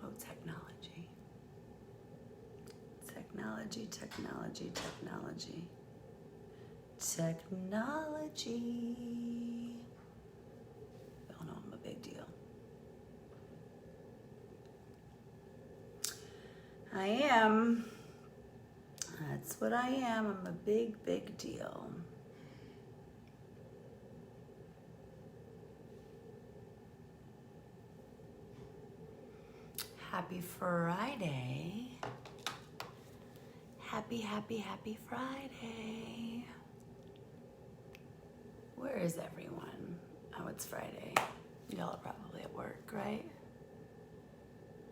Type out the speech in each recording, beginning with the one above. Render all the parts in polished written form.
Oh, technology. Technology, technology, technology. Technology. Y'all know I'm a big deal. I am. That's what I am. I'm a big, big deal. Happy Friday. Happy, happy, happy Friday. Where is everyone? Oh, it's Friday. Y'all are probably at work, right?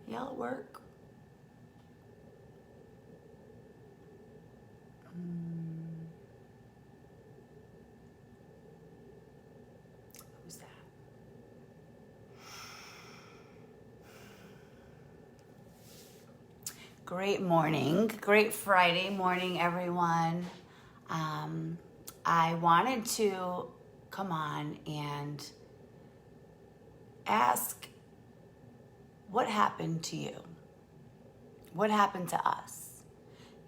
Y'all at work? Who's that? Great morning. Great Friday morning, everyone. I wanted to come on and ask, what happened to you? What happened to us?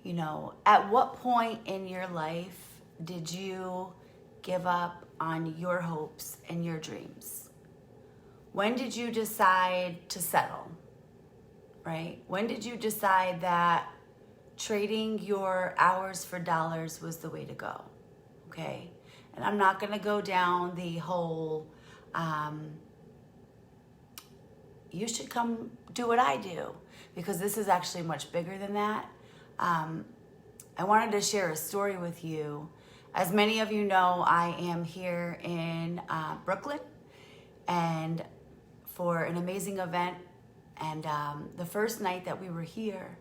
You know, at what point in your life did you give up on your hopes and your dreams? When did you decide to settle? Right? When did you decide that trading your hours for dollars was the way to go? Okay? And I'm not going to go down the whole, you should come do what I do, because this is actually much bigger than that. I wanted to share a story with you. As many of you know, I am here in Brooklyn and for an amazing event. And the first night that we were here,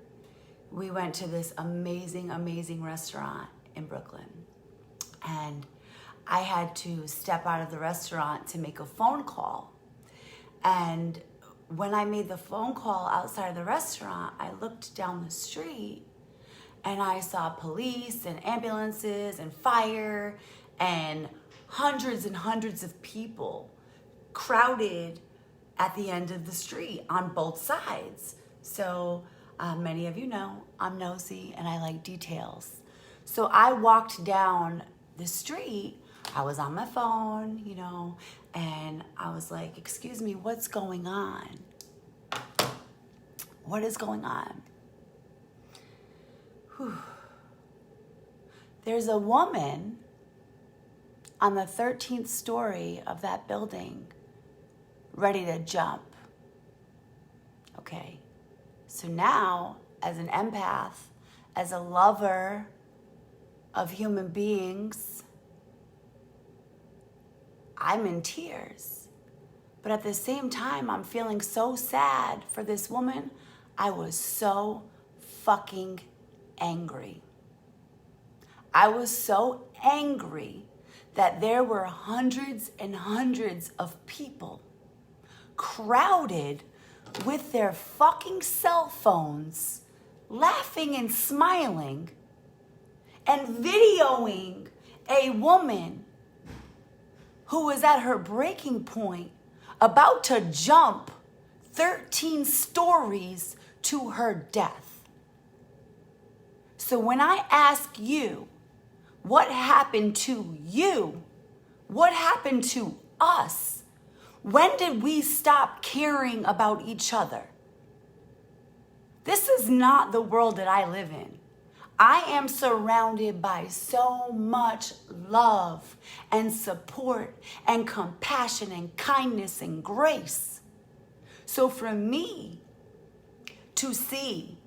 we went to this amazing, amazing restaurant in Brooklyn. And I had to step out of the restaurant to make a phone call. And when I made the phone call outside of the restaurant, I looked down the street and I saw police and ambulances and fire and hundreds of people crowded at the end of the street on both sides. So many of you know I'm nosy and I like details. So I walked down the street. I was on my phone, you know, and I was like, excuse me, what's going on? What is going on? Whew. There's a woman on the 13th story of that building ready to jump. Okay. So now, as an empath, as a lover of human beings, I'm in tears. But at the same time, I'm feeling so sad for this woman. I was so fucking angry. I was so angry that there were hundreds and hundreds of people crowded with their fucking cell phones, laughing and smiling, and videoing a woman who was at her breaking point, about to jump 13 stories to her death. So when I ask you, what happened to you? What happened to us? When did we stop caring about each other? This is not the world that I live in. I am surrounded by so much love and support and compassion and kindness and grace. So for me to see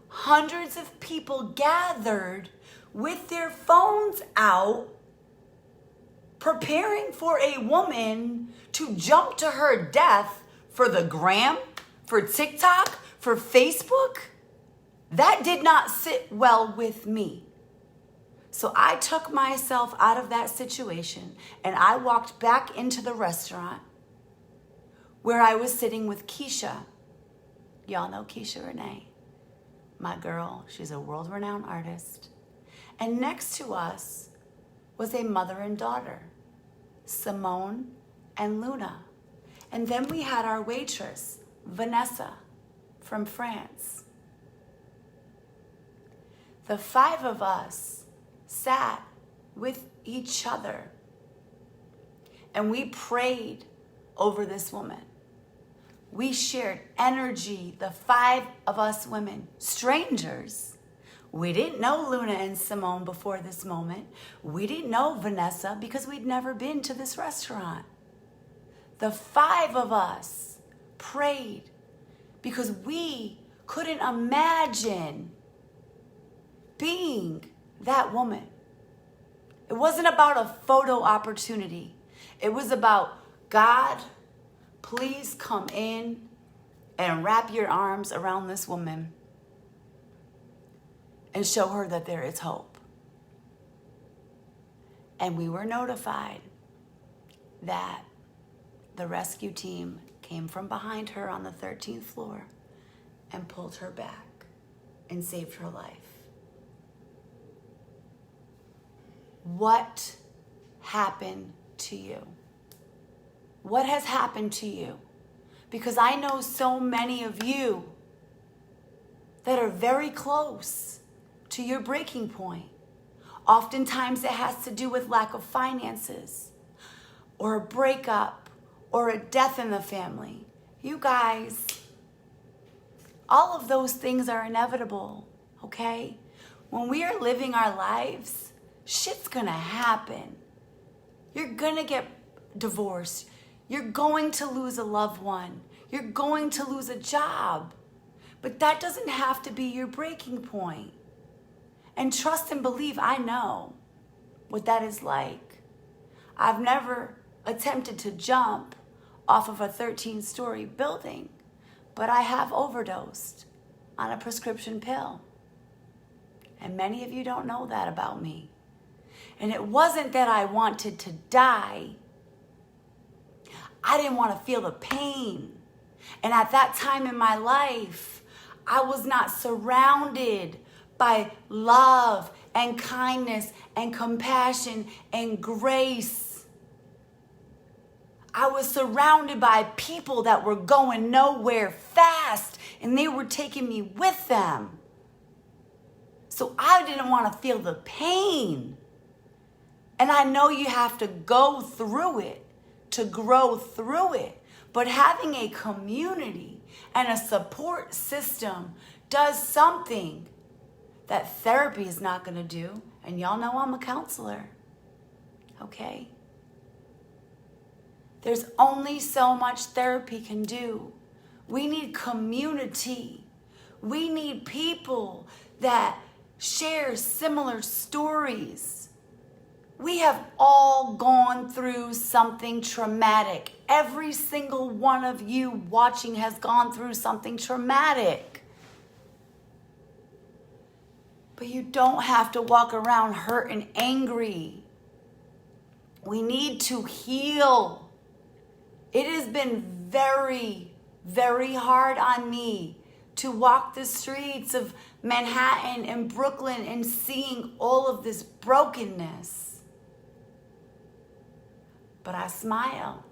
hundreds of people gathered with their phones out, preparing for a woman to jump to her death for the gram, for TikTok, for Facebook, that did not sit well with me. So I took myself out of that situation and I walked back into the restaurant where I was sitting with Keisha. Y'all know Keisha Renee, my girl. She's a world-renowned artist. And next to us was a mother and daughter, Simone and Luna. And then we had our waitress, Vanessa. from France. The 5 of us sat with each other and we prayed over this woman. We shared energy, the 5 of us women, strangers. We didn't know Luna and Simone before this moment. We didn't know Vanessa because we'd never been to this restaurant. The 5 of us prayed because we couldn't imagine being that woman. It wasn't about a photo opportunity. It was about, God, please come in and wrap your arms around this woman and show her that there is hope. And we were notified that the rescue team came from behind her on the 13th floor and pulled her back and saved her life. What happened to you? What has happened to you? Because I know so many of you that are very close to your breaking point. Oftentimes it has to do with lack of finances or a breakup or a death in the family. You guys, all of those things are inevitable, okay? When we are living our lives, shit's gonna happen. You're gonna get divorced. You're going to lose a loved one. You're going to lose a job. But that doesn't have to be your breaking point. And trust and believe, I know what that is like. I've never attempted to jump off of a 13-story building, but I have overdosed on a prescription pill. And many of you don't know that about me. And it wasn't that I wanted to die. I didn't want to feel the pain. And at that time in my life, I was not surrounded by love and kindness and compassion and grace. I was surrounded by people that were going nowhere fast, and they were taking me with them. So I didn't want to feel the pain. And I know you have to go through it to grow through it. But having a community and a support system does something that therapy is not going to do. And y'all know I'm a counselor. Okay? There's only so much therapy can do. We need community. We need people that share similar stories. We have all gone through something traumatic. Every single one of you watching has gone through something traumatic. But you don't have to walk around hurt and angry. We need to heal. It has been very, very hard on me to walk the streets of Manhattan and Brooklyn and seeing all of this brokenness. But I smile.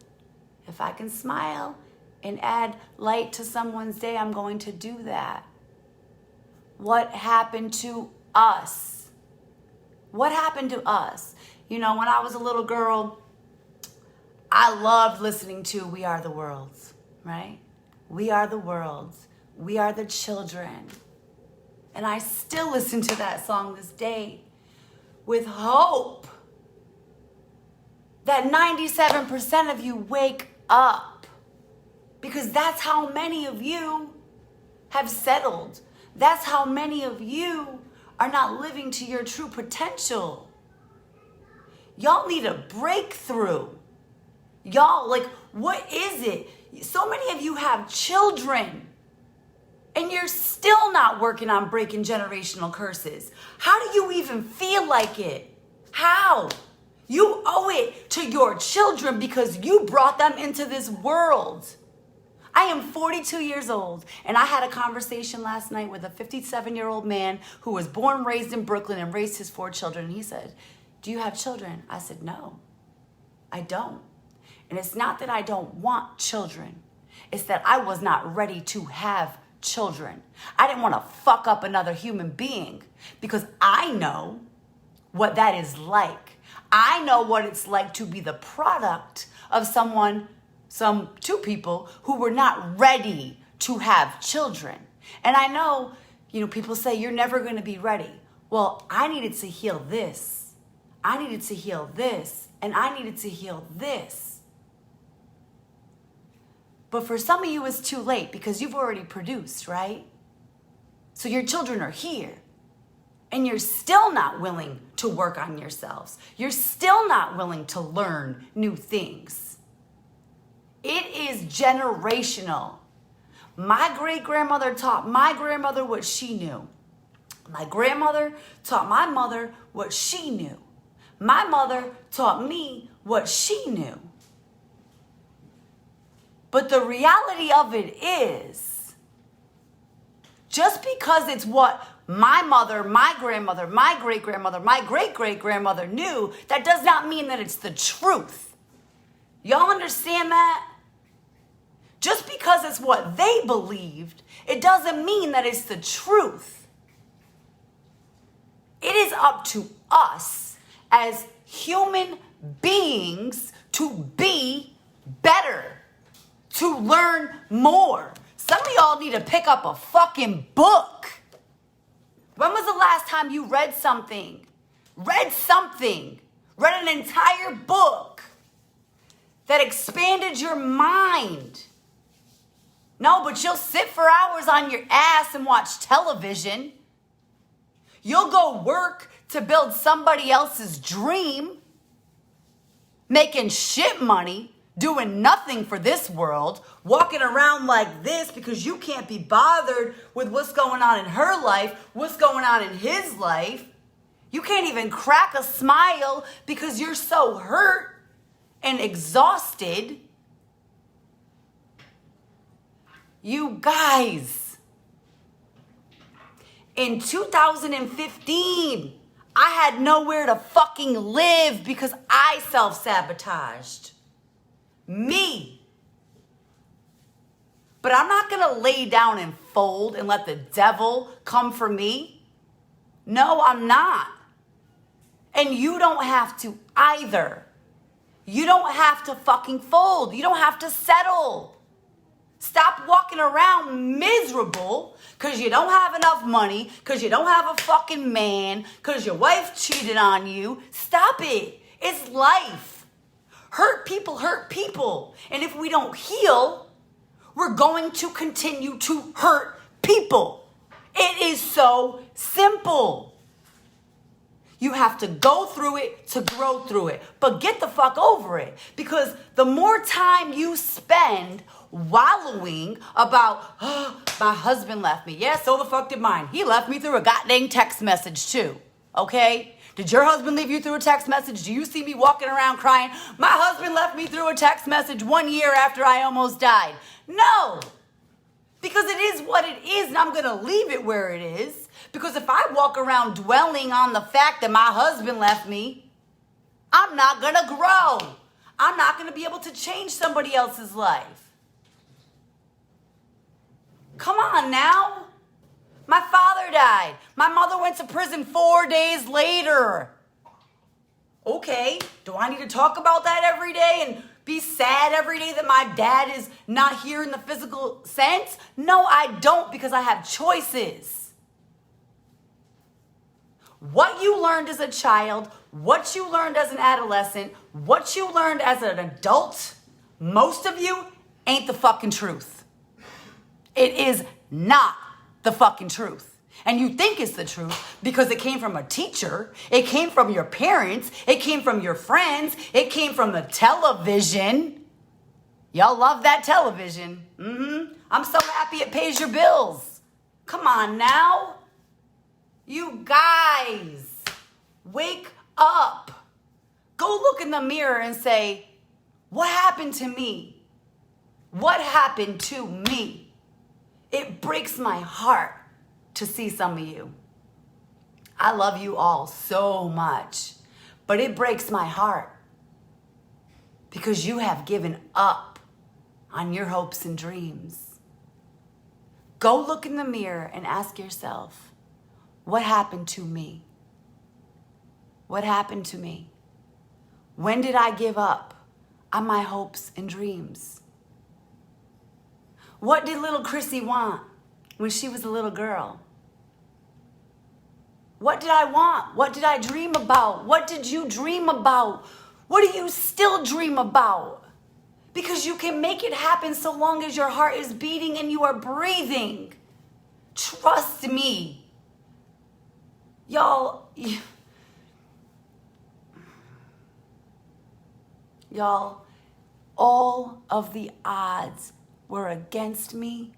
If I can smile and add light to someone's day, I'm going to do that. What happened to us? What happened to us? You know, when I was a little girl, I loved listening to We Are the Worlds, right? We are the worlds. We are the children. And I still listen to that song this day with hope that 97% of you wake up, because that's how many of you have settled. That's how many of you are not living to your true potential. Y'all need a breakthrough. Y'all, like, what is it? So many of you have children and you're still not working on breaking generational curses. How do you even feel like it? How? You owe it to your children because you brought them into this world. I am 42 years old, and I had a conversation last night with a 57-year-old man who was born, raised in Brooklyn, and raised his 4 children. And he said, "Do you have children?" I said, "No, I don't." And it's not that I don't want children. It's that I was not ready to have children. I didn't want to fuck up another human being because I know what that is like. I know what it's like to be the product of two people who were not ready to have children. And I know, people say you're never going to be ready. Well, I needed to heal this. I needed to heal this. And I needed to heal this. But for some of you, it's too late because you've already produced, right? So your children are here. And you're still not willing to work on yourselves. You're still not willing to learn new things. It is generational. My great-grandmother taught my grandmother what she knew. My grandmother taught my mother what she knew. My mother taught me what she knew. But the reality of it is, just because it's what my mother, my grandmother, my great-grandmother, my great-great-grandmother knew, that does not mean that it's the truth. Y'all understand that? Just because it's what they believed, it doesn't mean that it's the truth. It is up to us as human beings to be better, to learn more. Some of y'all need to pick up a fucking book. When was the last time you read something? Read an entire book that expanded your mind. No, but you'll sit for hours on your ass and watch television. You'll go work to build somebody else's dream, making shit money, doing nothing for this world, walking around like this because you can't be bothered with what's going on in her life, what's going on in his life. You can't even crack a smile because you're so hurt and exhausted. You guys, in 2015, I had nowhere to fucking live because I self-sabotaged. Me. But I'm not going to lay down and fold and let the devil come for me. No, I'm not. And you don't have to either. You don't have to fucking fold. You don't have to settle. Stop walking around miserable because you don't have enough money, because you don't have a fucking man, because your wife cheated on you. Stop it. It's life. Hurt people. And if we don't heal, we're going to continue to hurt people. It is so simple. You have to go through it to grow through it. But get the fuck over it. Because the more time you spend wallowing about, oh, my husband left me. Yeah, so the fuck did mine. He left me through a goddamn text message too. Okay? Did your husband leave you through a text message? Do you see me walking around crying, my husband left me through a text message 1 year after I almost died? No. Because it is what it is, and I'm going to leave it where it is. Because if I walk around dwelling on the fact that my husband left me, I'm not going to grow. I'm not going to be able to change somebody else's life. Come on now. My father died. My mother went to prison 4 days later. Okay, do I need to talk about that every day and be sad every day that my dad is not here in the physical sense? No, I don't, because I have choices. What you learned as a child, what you learned as an adolescent, what you learned as an adult, most of you ain't the fucking truth. It is not the fucking truth. And you think it's the truth because it came from a teacher, it came from your parents, it came from your friends, it came from the television. Y'all love that television. I'm so happy it pays your bills. Come on now. You guys, wake up. Go look in the mirror and say, what happened to me? What happened to me? It breaks my heart to see some of you. I love you all so much, but it breaks my heart because you have given up on your hopes and dreams. Go look in the mirror and ask yourself, what happened to me? What happened to me? When did I give up on my hopes and dreams? What did little Chrissy want when she was a little girl? What did I want? What did I dream about? What did you dream about? What do you still dream about? Because you can make it happen so long as your heart is beating and you are breathing. Trust me. Y'all, all of the odds were against me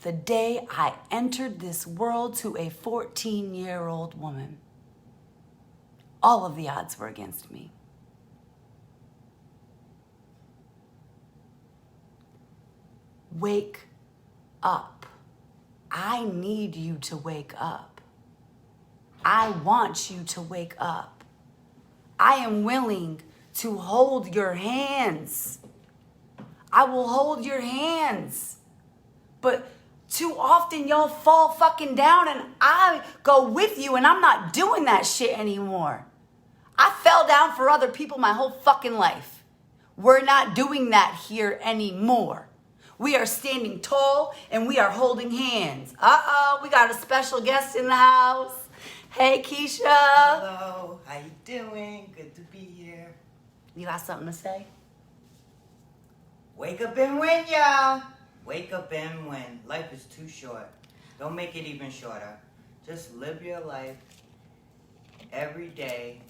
the day I entered this world to a 14-year-old woman. All of the odds were against me. Wake up. I need you to wake up. I want you to wake up. I am willing to hold your hands. I will hold your hands. But too often y'all fall fucking down and I go with you and I'm not doing that shit anymore. I fell down for other people my whole fucking life. We're not doing that here anymore. We are standing tall and we are holding hands. Uh-oh, we got a special guest in the house. Hey, Keisha. Hello, how you doing? Good to be here. You got something to say? Wake up and win, y'all. Wake up and win. Life is too short. Don't make it even shorter. Just live your life every day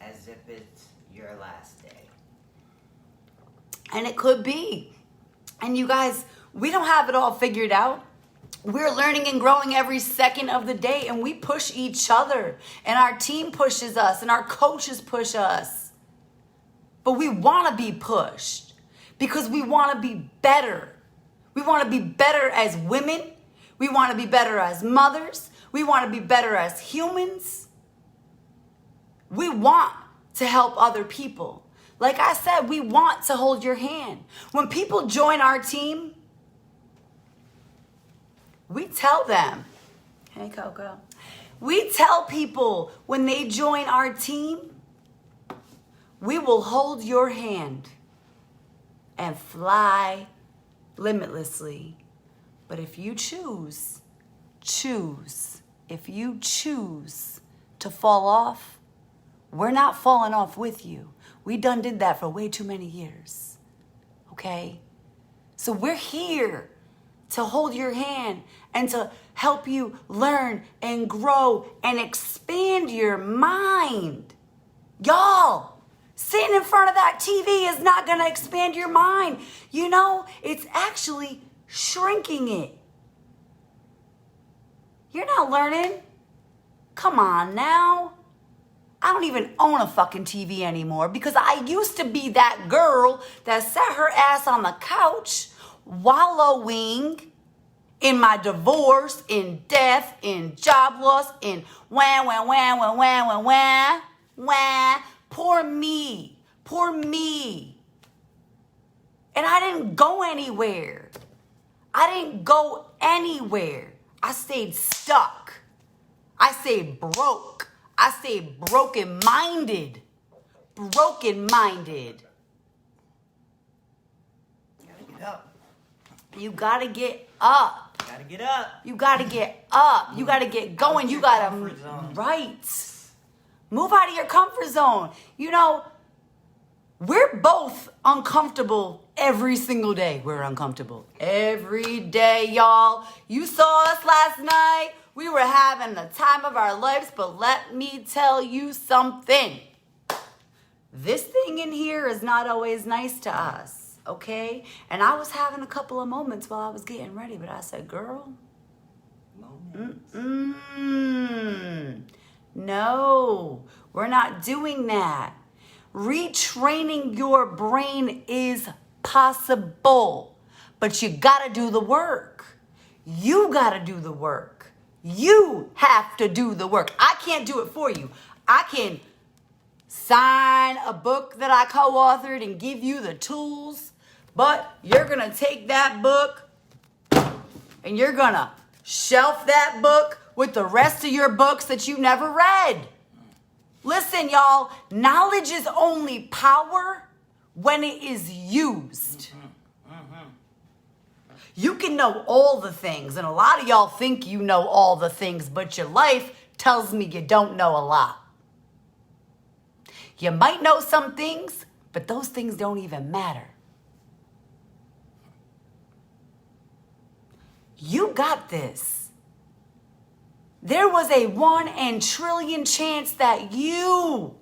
as if it's your last day. And it could be. And you guys, we don't have it all figured out. We're learning and growing every second of the day, and we push each other, and our team pushes us, and our coaches push us. But we want to be pushed because we want to be better. We want to be better as women. We want to be better as mothers. We want to be better as humans. We want to help other people. Like I said, we want to hold your hand. When people join our team, we tell them, hey, Coco. We tell people when they join our team, we will hold your hand and fly limitlessly. But if you choose. If you choose to fall off, we're not falling off with you. We done did that for way too many years. Okay? So we're here to hold your hand and to help you learn and grow and expand your mind. Y'all, sitting in front of that TV is not going to expand your mind. You know, it's actually shrinking it. You're not learning. Come on now. I don't even own a fucking TV anymore because I used to be that girl that sat her ass on the couch wallowing in my divorce, in death, in job loss, in wah. Poor me. And I didn't go anywhere. I stayed stuck. I stayed broke. I stayed broken-minded. You gotta get up. You gotta get up. Gotta get up. You gotta get up. You gotta get going. You gotta, right. Move out of your comfort zone. You know, we're both uncomfortable every single day. We're uncomfortable every day, y'all. You saw us last night. We were having the time of our lives, but let me tell you something. This thing in here is not always nice to us, okay? And I was having a couple of moments while I was getting ready, but I said, girl, no, we're not doing that. Retraining your brain is possible, but you gotta do the work. You gotta do the work. You have to do the work. I can't do it for you. I can sign a book that I co-authored and give you the tools, but you're going to take that book and you're going to Shelf that book with the rest of your books that you never read. Listen, y'all, knowledge is only power when it is used. You can know all the things, and a lot of y'all think you know all the things, but your life tells me you don't know a lot. You might know some things, but those things don't even matter. You got this. There was a 1 in trillion chance that you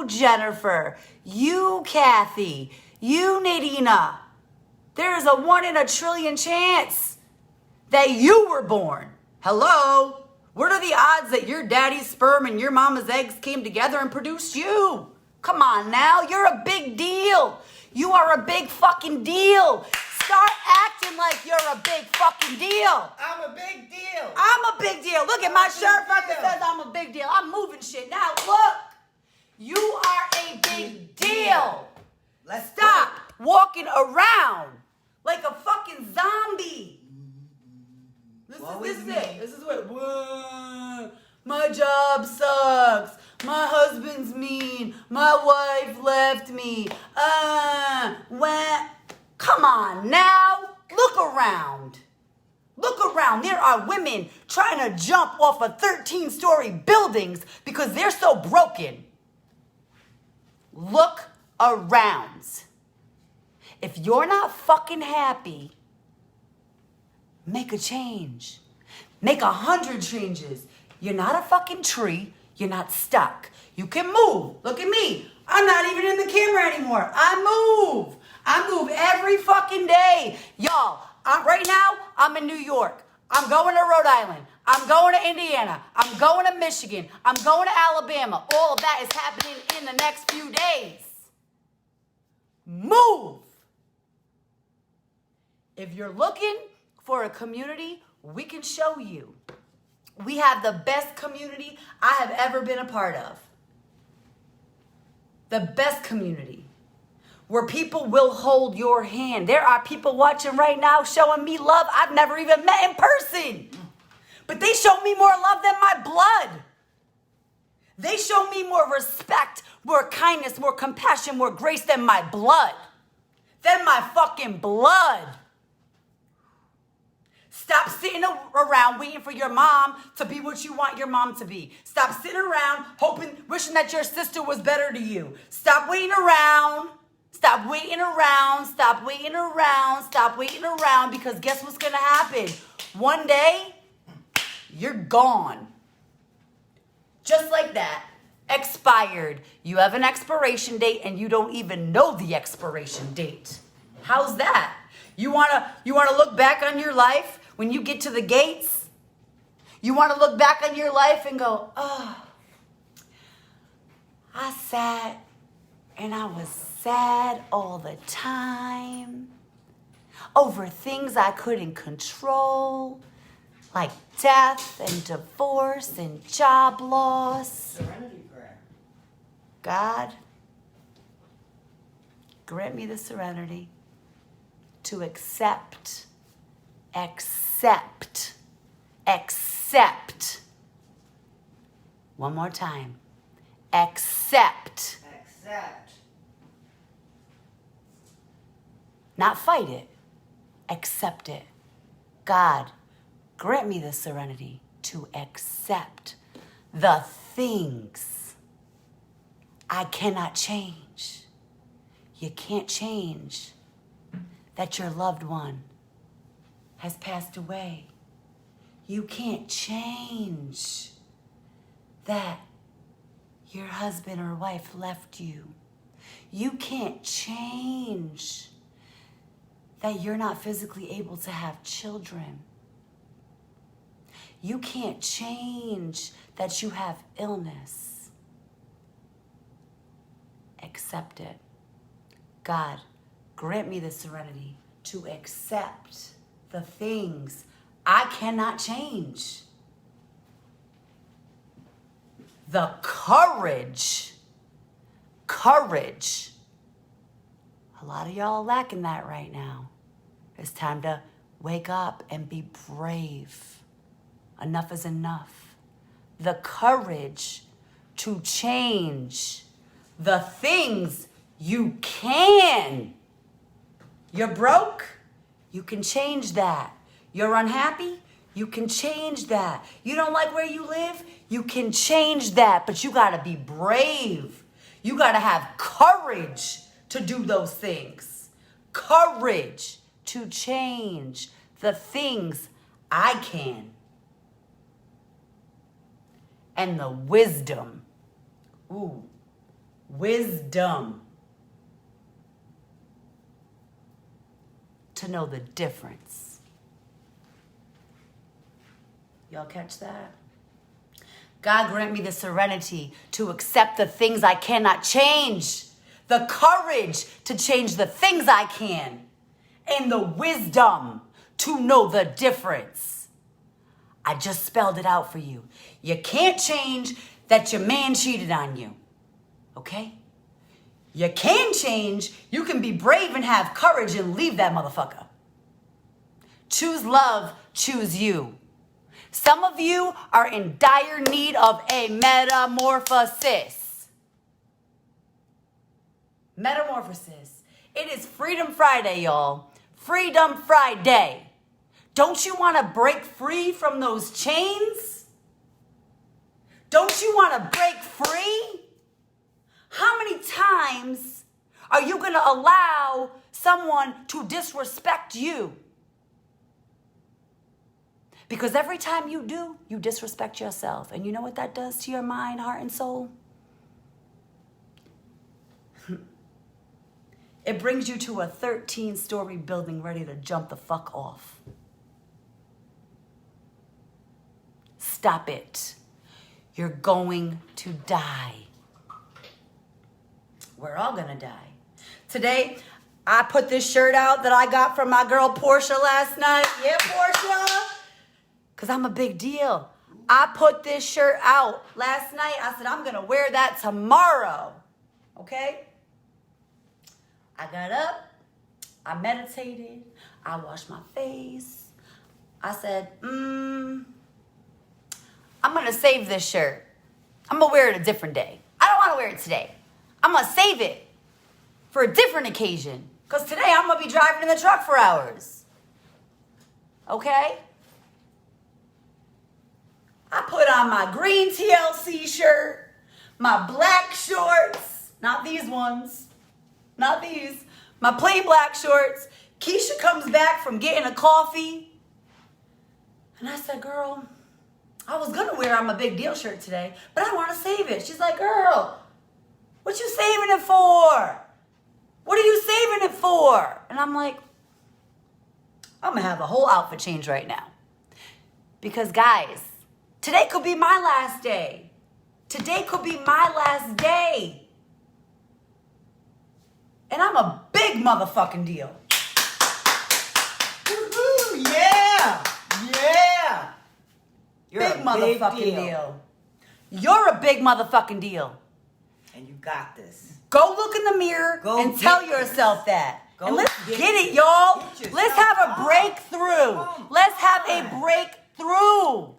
Jennifer, you Kathy, you Nadina, there is a 1 in a trillion chance that you were born. Hello? What are the odds that your daddy's sperm and your mama's eggs came together and produced you? Come on now, you're a big deal. You are a big fucking deal. Start acting like you're a big fucking deal. I'm a big deal. I'm a big deal. Look at my shirt front that says I'm a big deal. I'm moving shit. Now look, you are a big deal. Let's Stop walking around like a fucking zombie. This is it. This is what. Whoa, my job sucks. My husband's mean. My wife left me. When. Come on now. Look around. Look around. There are women trying to jump off of 13-story buildings because they're so broken. Look around. If you're not fucking happy, make a change. Make 100 changes. You're not a fucking tree. You're not stuck. You can move. Look at me. I'm not even in the camera anymore. I move. I move every fucking day. Y'all, right now, I'm in New York. I'm going to Rhode Island. I'm going to Indiana. I'm going to Michigan. I'm going to Alabama. All of that is happening in the next few days. Move. If you're looking for a community, we can show you. We have the best community I have ever been a part of. The best community. Where people will hold your hand. There are people watching right now showing me love I've never even met in person. But they show me more love than my blood. They show me more respect, more kindness, more compassion, more grace than my blood. Than my fucking blood. Stop sitting around waiting for your mom to be what you want your mom to be. Stop sitting around wishing that your sister was better to you. Stop waiting around. Stop waiting around. Stop waiting around. Stop waiting around, because guess what's going to happen? One day, you're gone. Just like that. Expired. You have an expiration date and you don't even know the expiration date. How's that? You want to look back on your life when you get to the gates? You want to look back on your life and go, oh, I sat and I was sad all the time over things I couldn't control, like death and divorce and job loss. Serenity prayer. God, grant me the serenity to accept. One more time. Accept. Not fight it. Accept it. God, grant me the serenity to accept the things I cannot change. You can't change that your loved one has passed away. You can't change that your husband or wife left you. You can't change that you're not physically able to have children. You can't change that you have illness. Accept it. God, grant me the serenity to accept the things I cannot change. The courage. A lot of y'all are lacking that right now. It's time to Wake up and be brave. Enough is enough. The courage to change the things you can. You're broke? You can change that. You're unhappy? You can change that. You don't like where you live? You can change that. But you gotta be brave. You gotta have courage to do those things. Courage to change the things I can. And the wisdom. Ooh, wisdom. To know the difference. Y'all catch that? God grant me the serenity to accept the things I cannot change, the courage to change the things I can, and the wisdom to know the difference. I just spelled it out for you. You can't change that your man cheated on you, okay? You can change. You can be brave and have courage and leave that motherfucker. Choose love, choose you. Some of you are in dire need of a metamorphosis. Metamorphosis. It is Freedom Friday, y'all. Freedom Friday. Don't you want to break free from those chains? Don't you want to break free? How many times are you going to allow someone to disrespect you? Because every time you do, you disrespect yourself. And you know what that does to your mind, heart, and soul? It brings you to a 13-story building ready to jump the fuck off. Stop it. You're going to die. We're all gonna die. Today, I put this shirt out that I got from my girl Portia last night. Yeah, Portia. Because I'm a big deal. I put this shirt out last night. I said, I'm gonna wear that tomorrow. Okay? I got up. I meditated. I washed my face. I said, I'm gonna save this shirt. I'm gonna wear it a different day. I don't wanna wear it today. I'm gonna save it for a different occasion. Because today I'm gonna be driving in the truck for hours. Okay? I put on my green TLC shirt, my black shorts, not these ones, not these, my plain black shorts. Keisha comes back from getting a coffee. And I said, girl, I was gonna wear on my big deal shirt today, but I wanna save it. She's like, girl, what you saving it for? What are you saving it for? And I'm like, I'm gonna have a whole outfit change right now. Because guys, today could be my last day. Today could be my last day. And I'm a big motherfucking deal. Woohoo! Yeah! Yeah! You're Big a motherfucking big deal. You're a big motherfucking deal. And you got this. Go look in the mirror Go and get tell this. yourself that. Go And let's get get it, it. y'all. Get Let's yourself have a up. breakthrough. Come Let's have a on. breakthrough.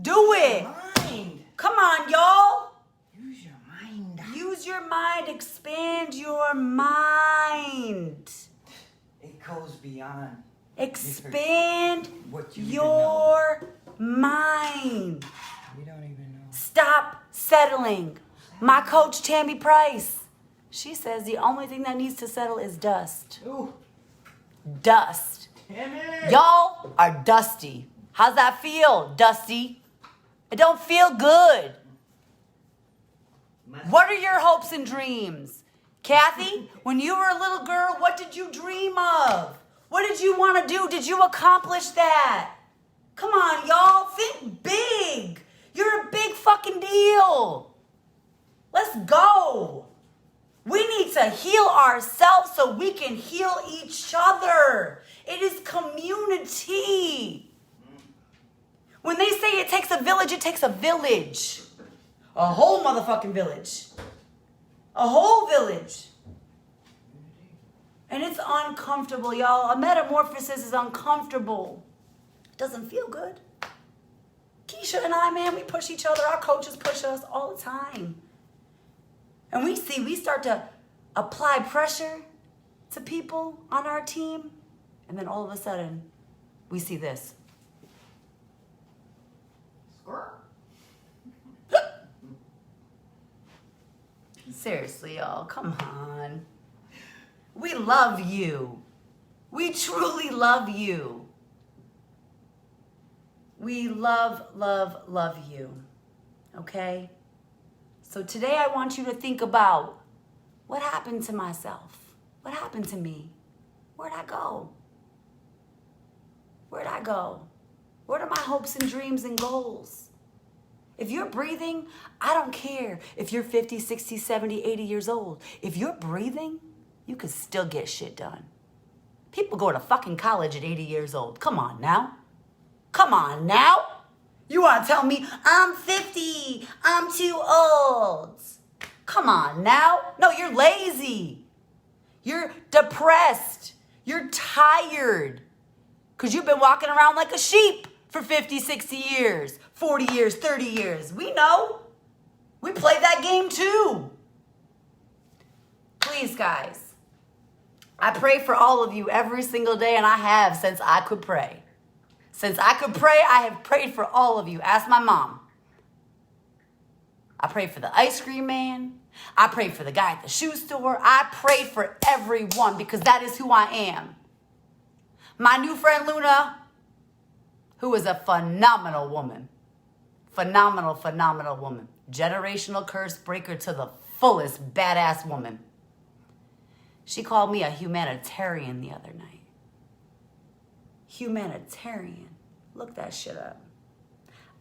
Do it. Mind. Come on, y'all. Use your mind. Use your mind. Expand your mind. It goes beyond Expand what you even your mind. We don't even know. Stop settling. My coach, Tammy Price, she says the only thing that needs to settle is dust. Ooh. Dust. Damn it. Y'all are dusty. How's that feel, Dusty? It don't feel good. What are your hopes and dreams? Kathy, when you were a little girl, what did you dream of? What did you want to do? Did you accomplish that? Come on, y'all. Think big. You're a big fucking deal. Let's go. We need to heal ourselves so we can heal each other. It is community. When they say it takes a village, it takes a village. A whole motherfucking village. A whole village. And it's uncomfortable, y'all. A metamorphosis is uncomfortable. It doesn't feel good. Keisha and I, man, we push each other. Our coaches push us all the time. And we start to apply pressure to people on our team. And then all of a sudden, we see this. Seriously, y'all, come on. We love you. We truly love you. We love you. Okay? So today I want you to think about what happened to myself? What happened to me? Where'd I go? Where'd I go? What are my hopes and dreams and goals? If you're breathing, I don't care if you're 50, 60, 70, 80 years old. If you're breathing, you can still get shit done. People go to fucking college at 80 years old. Come on now. Come on now. You want to tell me I'm 50, I'm too old. Come on now. No, you're lazy. You're depressed. You're tired. Because you've been walking around like a sheep for 50, 60 years, 40 years, 30 years. We know. We played that game too. Please, guys. I pray for all of you every single day, and I have since I could pray. Since I could pray, I have prayed for all of you. Ask my mom. I prayed for the ice cream man. I prayed for the guy at the shoe store. I prayed for everyone because that is who I am. My new friend Luna, who is a phenomenal woman. Phenomenal woman. Generational curse breaker to the fullest badass woman. She called me a humanitarian the other night. Humanitarian. Look that shit up.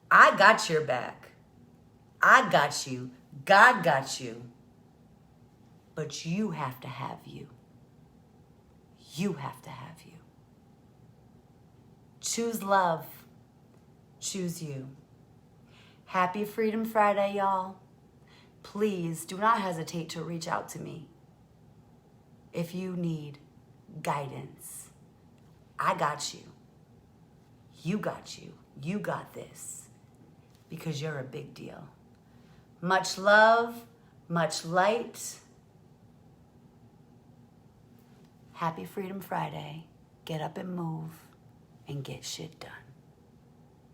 I got your back. I got you. God got you. But you have to have you. You have to have you. Choose love. Choose you. Happy Freedom Friday, y'all. Please do not hesitate to reach out to me if you need guidance. I got you. You got you. You got this. Because you're a big deal. Much love, much light. Happy Freedom Friday. Get up and move and get shit done.